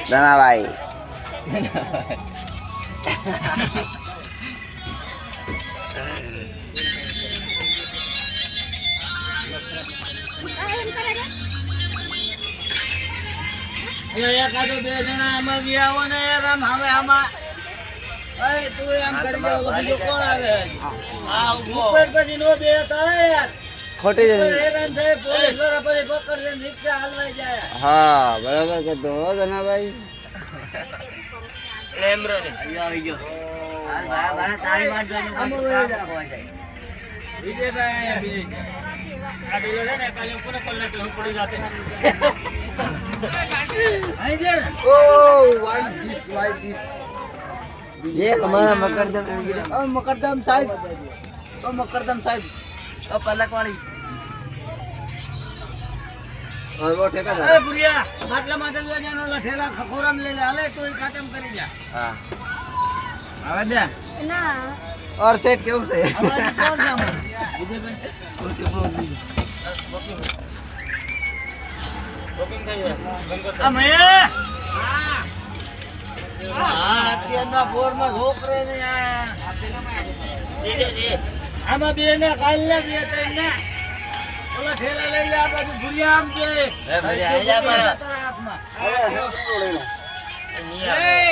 दाना भाई એકાદો બે જણા આમાં બી આવો ને યાર આમ હવે આમાં તું એમ કરી દો બીજો કોણ આવે ઉપર પછી નો બે થાય યાર ખોટી હેરાન થાય પોલીસ વાળા પછી પકડશે ને રિક્ષા હાલવાઈ જાય હા બરાબર કહેતો હો દાના ભાઈ લેમરો ને આવી ગયો મારા તારી વાત જોઈને વિજયભાઈ બીજે આ ડીલો છે ને કાલે ઉપર કલાક લઉં પડી જાતે ओ why this ये हमारा मकरदम साहब ओ पलक वाली और वो ठेकेदार अरे बुढ़िया बाटला मादल ले जानो ठेला खखोरम ले ले हाले तो खत्म करी जा हां आवाज दे ना और सेट क्यों से आवाज कौन जाम विजयभाई बुकिंग થઈ ગઈ અમે હા અત્યારના બોરમાં છોકરે ને આમાં બે ને કાલ ને બે ત્રણ ને ઓલા ઠેલા લઈ લે આ બાજુ ભુરિયા આમ છે એ ભુરિયા આઈ જા મારા હાથમાં અરે